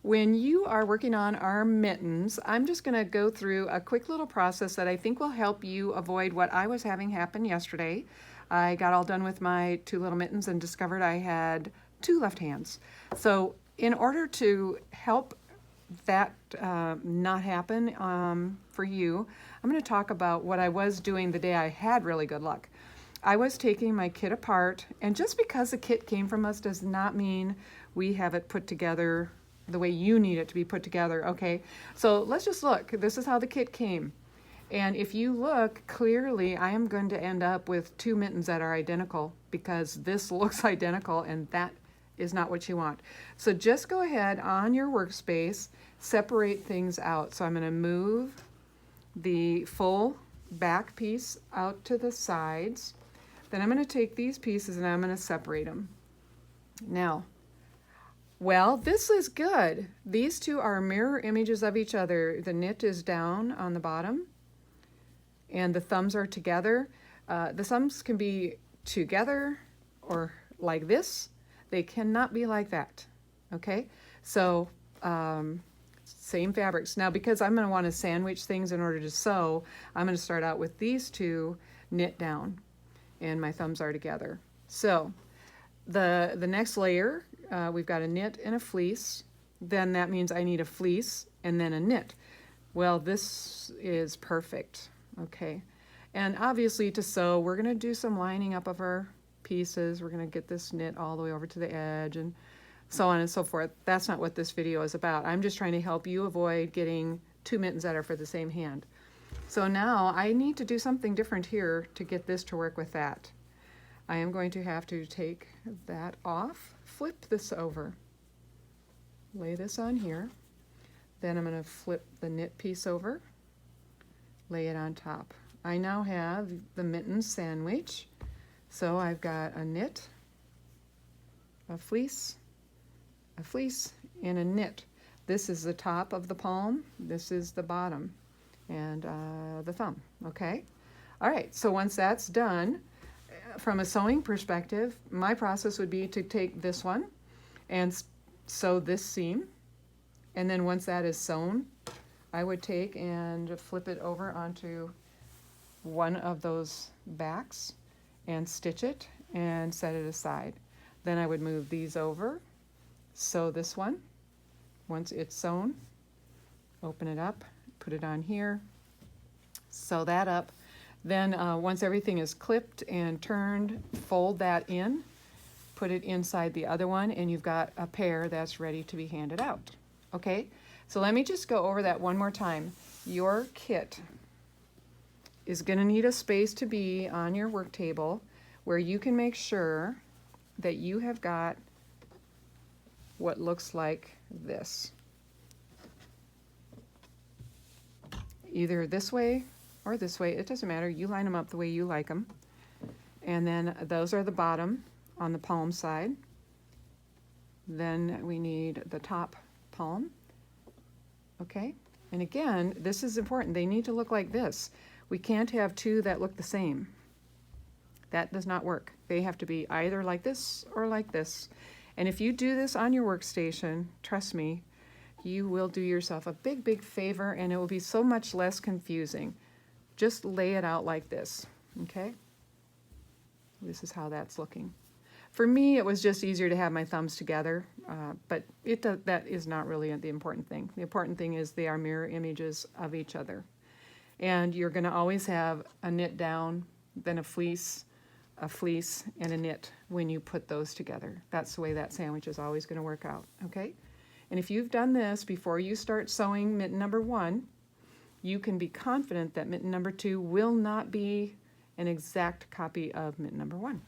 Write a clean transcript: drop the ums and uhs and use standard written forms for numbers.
When you are working on our mittens, I'm just going to go through a quick little process that I think will help you avoid what I was having happen yesterday. I got all done with my 2 little mittens and discovered I had 2 left hands. So in order to help that not happen for you, I'm going to talk about what I was doing the day I had really good luck. I was taking my kit apart, and just because the kit came from us does not mean we have it put together the way you need it to be put together, okay? So let's just look. This is how the kit came. And if you look clearly, I am going to end up with 2 mittens that are identical because this looks identical and that is not what you want. So just go ahead on your workspace, separate things out. So I'm going to move the full back piece out to the sides. Then I'm going to take these pieces and I'm going to separate them. Now, well, this is good. These two are mirror images of each other. The knit is down on the bottom and the thumbs are together. The thumbs can be together or like this. They cannot be like that, okay? So same fabrics. Now, because I'm going to want to sandwich things in order to sew, I'm going to start out with these two knit down and my thumbs are together. So the next layer, we've got a knit and a fleece. Then that means I need a fleece and then a knit. Well, this is perfect, okay? And obviously to sew, we're gonna do some lining up of our pieces. We're gonna get this knit all the way over to the edge and so on and so forth. That's not what this video is about. I'm just trying to help you avoid getting 2 mittens that are for the same hand. So now I need to do something different here to get this to work with that. I am going to have to take that off, flip this over, lay this on here. Then I'm going to flip the knit piece over, lay it on top. I now have the mitten sandwich. So I've got a knit, a fleece, and a knit. This is the top of the palm, this is the bottom, and the thumb, okay? All right, so once that's done, from a sewing perspective, my process would be to take this one and sew this seam, and then once that is sewn, I would take and flip it over onto one of those backs and stitch it and set it aside. Then I would move these over, sew this one. Once it's sewn, open it up, put it on here, sew that up. Then once everything is clipped and turned, fold that in, put it inside the other one, and you've got a pair that's ready to be handed out. Okay, so let me just go over that one more time. Your kit is going to need a space to be on your work table where you can make sure that you have got what looks like this. Either this way or this way, it doesn't matter. You line them up the way you like them. And then those are the bottom on the palm side. Then we need the top palm. Okay, and again, this is important. They need to look like this. We can't have 2 that look the same. That does not work. They have to be either like this or like this. And if you do this on your workstation, trust me, you will do yourself a big, big favor and it will be so much less confusing. Just lay it out like this, okay? This is how that's looking. For me, it was just easier to have my thumbs together, but that is not really the important thing. The important thing is they are mirror images of each other. And you're gonna always have a knit down, then a fleece, and a knit when you put those together. That's the way that sandwich is always gonna work out, okay? And if you've done this before you start sewing mitten number 1, you can be confident that mitten number 2 will not be an exact copy of mitten number 1.